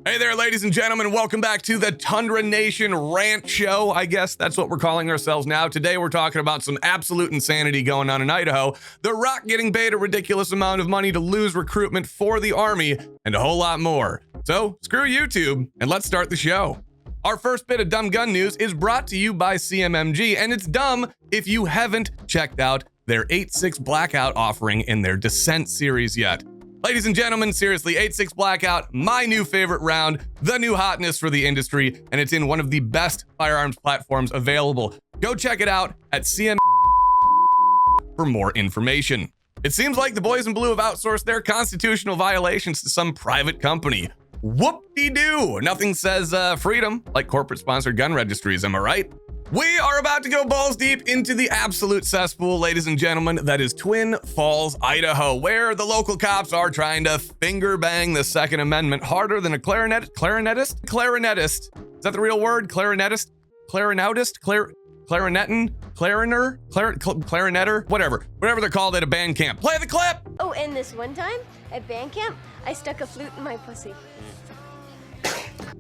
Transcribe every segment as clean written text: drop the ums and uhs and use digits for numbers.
Hey there, ladies and gentlemen. Welcome back to the Tundra Nation Rant Show. I guess that's what we're calling ourselves now. Today, we're talking about some absolute insanity going on in Idaho. The Rock getting paid a ridiculous amount of money to lose recruitment for the Army, and a whole lot more. So, screw YouTube, and let's start the show. Our first bit of dumb gun news is brought to you by CMMG, and it's dumb if you haven't checked out their 8.6 Blackout offering in their Descent series yet. Ladies and gentlemen, seriously, 8.6 Blackout, my new favorite round, the new hotness for the industry, and it's in one of the best firearms platforms available. Go check it out at CM for more information. It seems like the boys in blue have outsourced their constitutional violations to some private company. Whoop-de-doo! Nothing says freedom like corporate-sponsored gun registries, am I right? We are about to go balls deep into the absolute cesspool, ladies and gentlemen. That is Twin Falls, Idaho, where the local cops are trying to finger bang the Second Amendment harder than a clarinetist? Clarinetist. Is that the real word? Clarinettist? Clarinettist? Clarinetin? Clariner? Clarinetter? Whatever they're called at a band camp. Play the clip! Oh, and this one time at band camp, I stuck a flute in my pussy.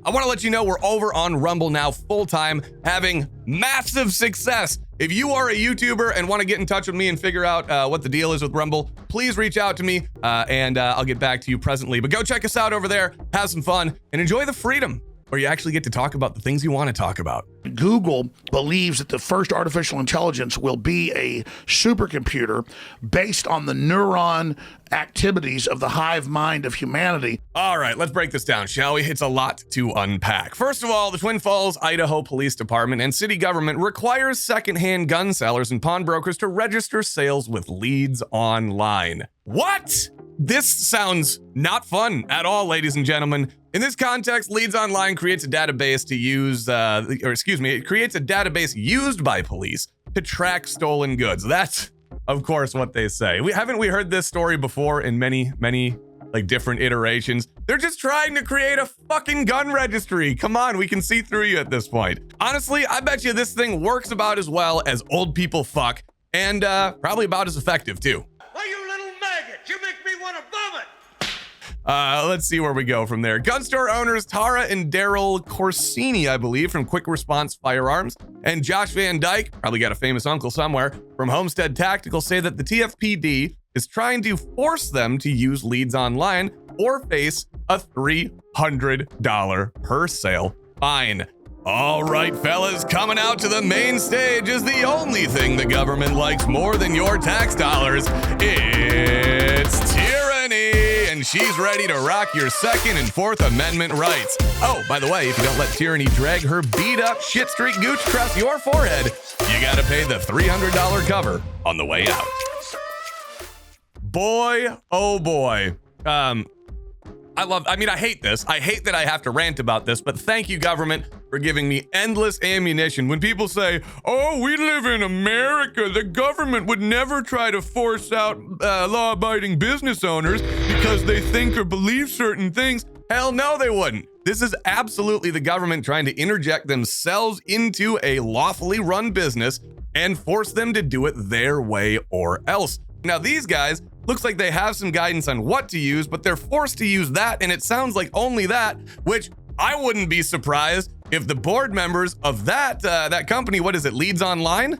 I want to let you know we're over on Rumble now full-time, having massive success. If you are a YouTuber and want to get in touch with me and figure out what the deal is with Rumble, please reach out to me and I'll get back to you presently. But go check us out over there, have some fun, and enjoy the freedom where you actually get to talk about the things you want to talk about. Google believes that the first artificial intelligence will be a supercomputer based on the neuron activities of the hive mind of humanity. All right, let's break this down, shall we? It's a lot to unpack. First of all, the Twin Falls, Idaho Police Department and city government requires secondhand gun sellers and pawnbrokers to register sales with leads online. What? This sounds not fun at all, ladies and gentlemen. In this context, Leads Online creates a database to use, it creates a database used by police to track stolen goods. That's, of course, what they say. Haven't we heard this story before in many, like, different iterations? They're just trying to create a fucking gun registry. Come on, we can see through you at this point. Honestly, I bet you this thing works about as well as old people fuck, and probably about as effective, too. Why, you little maggot! You make me want to vomit! Let's see where we go from there. Gun store owners Tara and Daryl Corsini, I believe, from Quick Response Firearms, and Josh Van Dyke, probably got a famous uncle somewhere, from Homestead Tactical, say that the TFPD is trying to force them to use Leads Online or face a $300 per sale fine. All right, fellas, coming out to the main stage is the only thing the government likes more than your tax dollars. It's tyranny, and she's ready to rock your Second and Fourth Amendment rights. Oh, by the way, if you don't let tyranny drag her beat-up shit streak gooch across your forehead, you gotta pay the $300 cover on the way out. Boy, oh boy. I hate this. I hate that I have to rant about this, but thank you, government, for giving me endless ammunition. When people say, oh, we live in America, the government would never try to force out law-abiding business owners because they think or believe certain things. Hell no, they wouldn't. This is absolutely the government trying to interject themselves into a lawfully run business and force them to do it their way or else. Now, these guys, looks like they have some guidance on what to use, but they're forced to use that, and it sounds like only that, which I wouldn't be surprised if the board members of that company, what is it, Leads Online?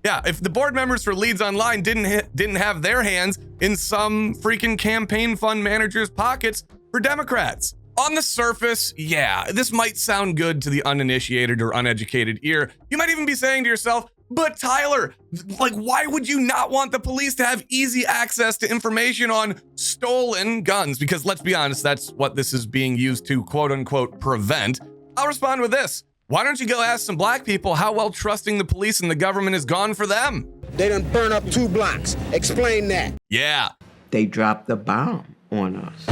Yeah, if the board members for Leads Online didn't have their hands in some freaking campaign fund manager's pockets for Democrats. On the surface, yeah, this might sound good to the uninitiated or uneducated ear. You might even be saying to yourself, but Tyler, like, why would you not want the police to have easy access to information on stolen guns? Because let's be honest, that's what this is being used to quote unquote prevent. I'll respond with this. Why don't you go ask some black people how well trusting the police and the government has gone for them? They done burn up 2 blocks. Explain that. Yeah. They dropped the bomb on us.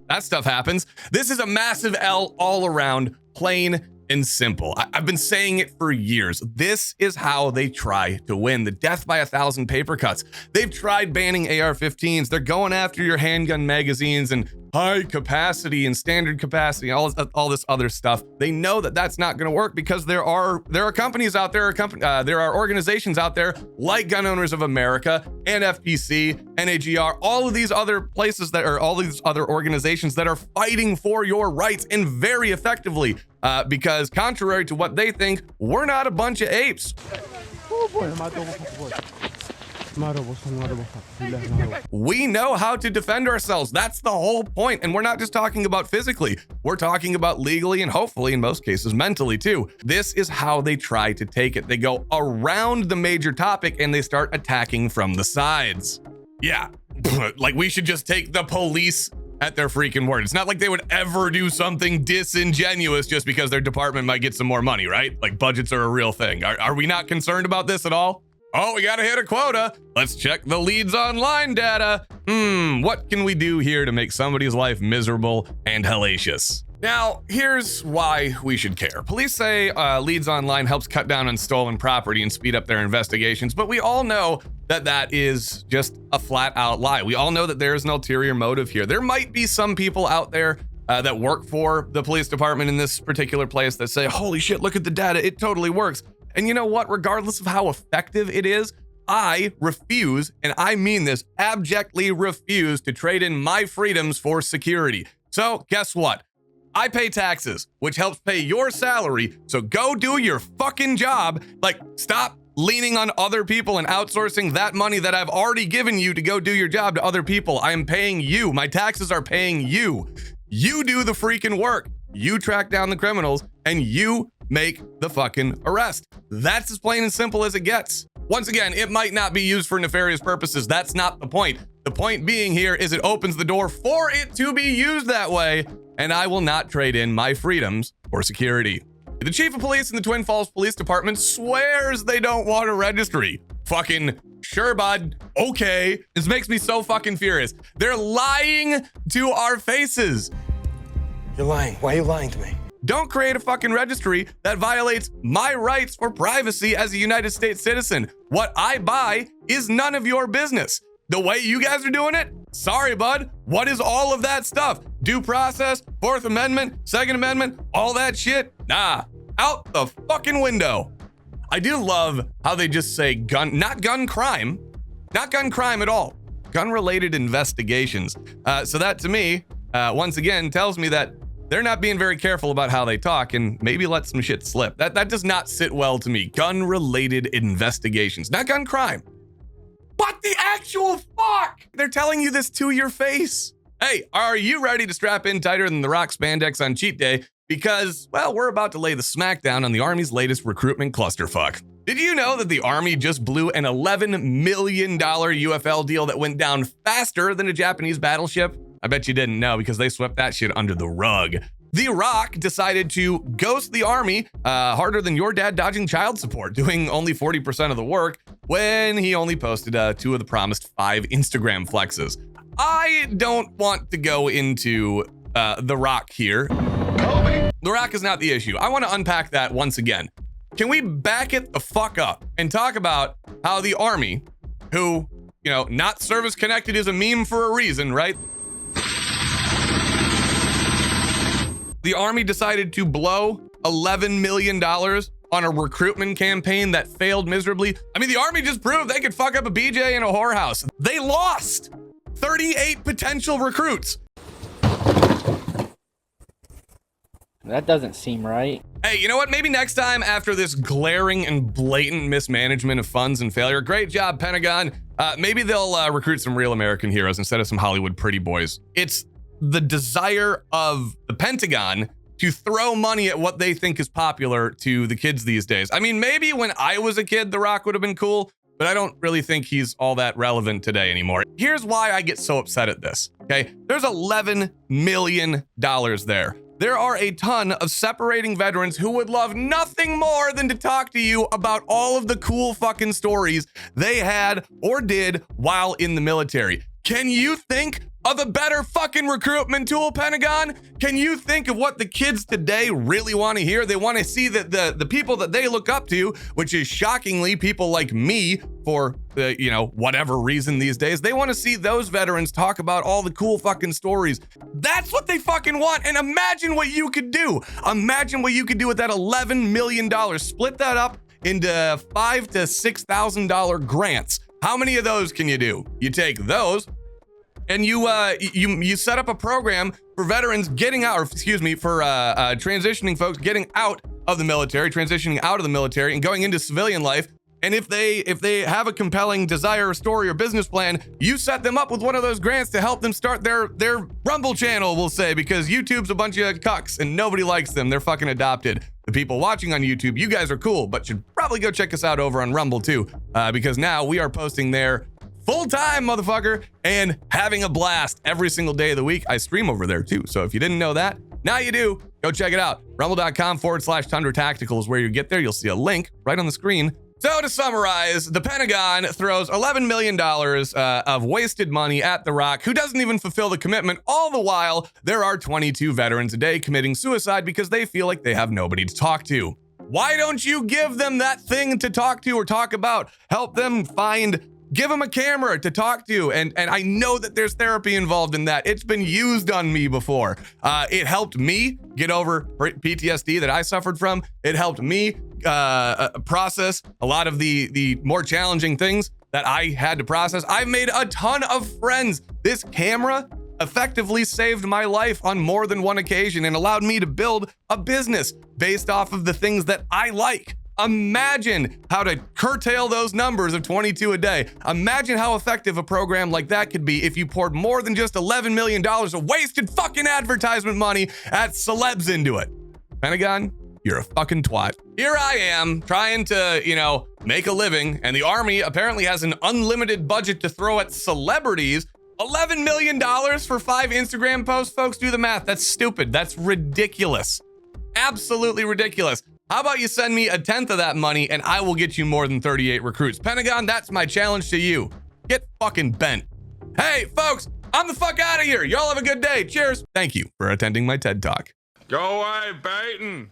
That stuff happens. This is a massive L all around, plain and simple. I've been saying it for years. This is how they try to win. The death by 1,000 paper cuts. They've tried banning AR-15s. They're going after your handgun magazines and high capacity and standard capacity, all this other stuff. They know that that's not going to work because there are companies out there, there are organizations out there like Gun Owners of America, NFPC, NAGR, all of these other places that are all these other organizations that are fighting for your rights, and very effectively, because contrary to what they think, we're not a bunch of apes. We know how to defend ourselves. That's the whole point. And we're not just talking about physically. We're talking about legally and hopefully in most cases mentally too. This is how they try to take it. They go around the major topic and they start attacking from the sides. Yeah, like we should just take the police at their freaking word. It's not like they would ever do something disingenuous just because their department might get some more money, right? Like budgets are a real thing. Are we not concerned about this at all? Oh, we gotta hit a quota. Let's check the leads online data. What can we do here to make somebody's life miserable and hellacious? Now, here's why we should care. Police say leads online helps cut down on stolen property and speed up their investigations, but we all know that that is just a flat out lie. We all know that there's an ulterior motive here. There might be some people out there that work for the police department in this particular place that say, holy shit, look at the data, it totally works. And you know what? Regardless of how effective it is, I refuse, and I mean this, abjectly refuse to trade in my freedoms for security. So guess what? I pay taxes, which helps pay your salary. So go do your fucking job. Like, stop leaning on other people and outsourcing that money that I've already given you to go do your job to other people. I am paying you. My taxes are paying you. You do the freaking work. You track down the criminals and you make the fucking arrest. That's as plain and simple as it gets. Once again, it might not be used for nefarious purposes. That's not the point. The point being here is it opens the door for it to be used that way, and I will not trade in my freedoms for security. The chief of police in the Twin Falls Police Department swears they don't want a registry. Fucking sure, bud. Okay. This makes me so fucking furious. They're lying to our faces. You're lying. Why are you lying to me? Don't create a fucking registry that violates my rights for privacy as a United States citizen. What I buy is none of your business. The way you guys are doing it? Sorry, bud. What is all of that stuff? Due process, Fourth Amendment, Second Amendment, all that shit? Nah, out the fucking window. I do love how they just say not gun crime at all. Gun-related investigations. So that to me, once again, tells me that they're not being very careful about how they talk and maybe let some shit slip. That does not sit well to me. Gun-related investigations, not gun crime. What the actual fuck? They're telling you this to your face. Hey, are you ready to strap in tighter than the Rock spandex on cheat day? Because, well, we're about to lay the smackdown on the Army's latest recruitment clusterfuck. Did you know that the Army just blew an $11 million UFL deal that went down faster than a Japanese battleship? I bet you didn't know because they swept that shit under the rug. The Rock decided to ghost the Army harder than your dad dodging child support, doing only 40% of the work when he only posted 2 of the promised 5 Instagram flexes. I don't want to go into The Rock here. The Rock is not the issue. I want to unpack that once again. Can we back it the fuck up and talk about how the Army, who, you know, not service connected is a meme for a reason, right? The Army decided to blow $11 million on a recruitment campaign that failed miserably. I mean, the Army just proved they could fuck up a BJ in a whorehouse. They lost 38 potential recruits. That doesn't seem right. Hey, you know what? Maybe next time after this glaring and blatant mismanagement of funds and failure, great job, Pentagon. Maybe they'll recruit some real American heroes instead of some Hollywood pretty boys. It's the desire of the Pentagon to throw money at what they think is popular to the kids these days. I mean, maybe when I was a kid, The Rock would have been cool, but I don't really think he's all that relevant today anymore. Here's why I get so upset at this, okay? There's $11 million there. There are a ton of separating veterans who would love nothing more than to talk to you about all of the cool fucking stories they had or did while in the military. Can you think of a better fucking recruitment tool, Pentagon? Can you think of what the kids today really want to hear? They want to see that the people that they look up to, which is shockingly people like me for, whatever reason these days, they want to see those veterans talk about all the cool fucking stories. That's what they fucking want. And imagine what you could do. Imagine what you could do with that $11 million. Split that up into $5,000 to $6,000 grants. How many of those can you do? You take those and you set up a program for veterans getting out, transitioning folks getting out of the military, transitioning out of the military and going into civilian life. And if they have a compelling desire, story, or business plan, you set them up with one of those grants to help them start their Rumble channel, we'll say, because YouTube's a bunch of cucks and nobody likes them. They're fucking adopted. The people watching on YouTube, you guys are cool, but should probably go check us out over on Rumble too, because now we are posting there full-time, motherfucker, and having a blast every single day of the week. I stream over there too, so if you didn't know that, now you do. Go check it out. Rumble.com/Tundra Tactical is where you get there. You'll see a link right on the screen. So to summarize, the Pentagon throws $11 million of wasted money at The Rock, who doesn't even fulfill the commitment. All the while, there are 22 veterans a day committing suicide because they feel like they have nobody to talk to. Why don't you give them that thing to talk to or talk about? Help them give them a camera to talk to. And I know that there's therapy involved in that. It's been used on me before. It helped me get over PTSD that I suffered from. It helped me process a lot of the more challenging things that I had to process. I've made a ton of friends. This camera effectively saved my life on more than one occasion and allowed me to build a business based off of the things that I like. Imagine how to curtail those numbers of 22 a day. Imagine how effective a program like that could be if you poured more than just $11 million of wasted fucking advertisement money at celebs into it. Pentagon, you're a fucking twat. Here I am trying to, make a living, and the Army apparently has an unlimited budget to throw at celebrities. $11 million for 5 Instagram posts? Folks, do the math. That's stupid. That's ridiculous. Absolutely ridiculous. How about you send me 1/10 of that money and I will get you more than 38 recruits? Pentagon, that's my challenge to you. Get fucking bent. Hey, folks, I'm the fuck out of here. Y'all have a good day. Cheers. Thank you for attending my TED Talk. Go away, Baton.